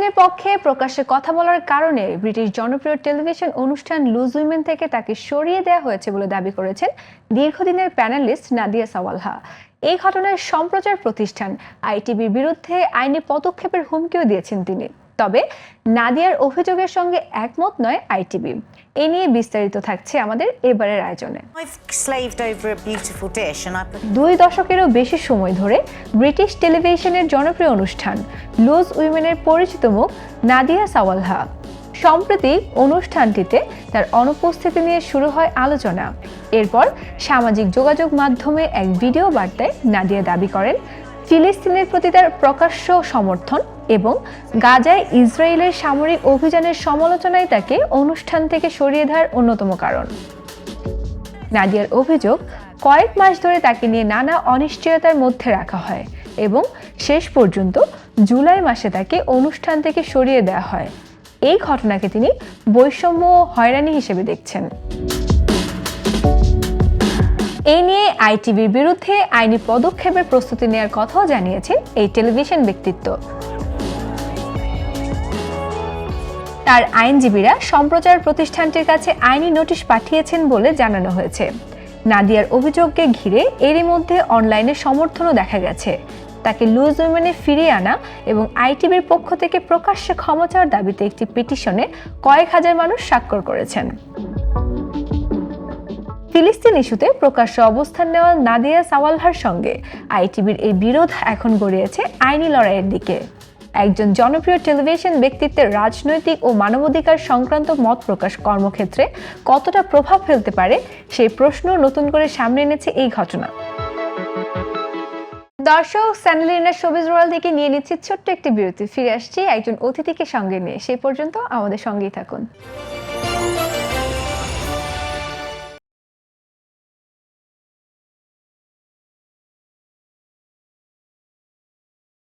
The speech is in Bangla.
ফিলিস্তিনের পক্ষে প্রকাশ্যে কথা বলার কারণে ব্রিটিশ জনপ্রিয় টেলিভিশন অনুষ্ঠান লুজ উইমেন থেকে তাকে সরিয়ে দেওয়া হয়েছে বলে দাবি করেছেন দীর্ঘদিনের প্যানেলিস্ট নাদিয়া সাওয়ালহা। এই ঘটনার সম্প্রচার প্রতিষ্ঠান আইটিভির বিরুদ্ধে আইনি পদক্ষেপের হুমকিও দিয়েছেন তিনি। তবে নাদিয়ার অভিযোগের সঙ্গে একমত নয় আইটিভি। এ নিয়ে বিস্তারিত থাকছে আমাদের এবারের আয়োজনে। 2 দশকেরও বেশি সময় ধরে ব্রিটিশ টেলিভিশনের জনপ্রিয় অনুষ্ঠান লুজ উইমেনের পরিচিত মুখ নাদিয়া সাওয়ালহা। সম্প্রতি অনুষ্ঠানটিতে তার অনুপস্থিতি নিয়ে শুরু হয় আলোচনা। এরপর সামাজিক যোগাযোগ মাধ্যমে এক ভিডিও বার্তায় নাদিয়া দাবি করেন ফিলিস্তিনের প্রতি তার প্রকাশ্য সমর্থন এবং গাজায় ইসরায়েলের সামরিক অভিযানের সমালোচনাই তাকে অনুষ্ঠান থেকে সরিয়ে দেওয়ার অন্যতম কারণ। নাদিয়ার অভিযোগ, কয়েক মাস ধরে তাকে নিয়ে নানা অনিশ্চয়তার মধ্যে রাখা হয় এবং শেষ পর্যন্ত জুলাই মাসে তাকে অনুষ্ঠান থেকে সরিয়ে দেওয়া হয়। এই ঘটনাকে তিনি বৈষম্য ও হয়রানি হিসেবে দেখছেন। এই নিয়ে আইটিভির বিরুদ্ধে আইনি পদক্ষেপের প্রস্তুতি নেওয়ার কথাও জানিয়েছেন এই টেলিভিশন ব্যক্তিত্ব। তার আইনজীবীরা সম্প্রচার প্রতিষ্ঠানটির কাছে আইনি নোটিশ পাঠিয়েছেন বলে জানানো হয়েছে। নাদিয়ার অভিযোগকে ঘিরে এরই মধ্যে অনলাইনে সমর্থনও দেখা গেছে। তাকে লুজ উইমেনে ফিরিয়ে আনা এবং আইটিভির পক্ষ থেকে প্রকাশ্যে ক্ষমা চাওয়ার দাবিতে একটি পিটিশনে কয়েক হাজার মানুষ স্বাক্ষর করেছেন। ফিলিস্তিন ইস্যুতে প্রকাশ্য অবস্থান নেওয়া নাদিয়া সাওয়ালহার সঙ্গে আইটিভির এই বিরোধ এখন গড়িয়েছে আইনি লড়াইয়ের দিকে। একজন জনপ্রিয় টেলিভিশন ব্যক্তিত্বের রাজনৈতিক ও মানবাধিকার সংক্রান্ত মত প্রকাশ কর্মক্ষেত্রে কতটা প্রভাব ফেলতে পারে সেই প্রশ্ন নতুন করে সামনে এনেছে এই ঘটনা। দর্শক, স্যান্ডেলিনার শোবিজ ওয়ার্ল্ড থেকে নিয়ে নিচ্ছি ছোট্ট একটি বিরতি। ফিরে আসছি একজন অতিথিকে সঙ্গে নিয়ে। সেই পর্যন্ত আমাদের সঙ্গেই থাকুন।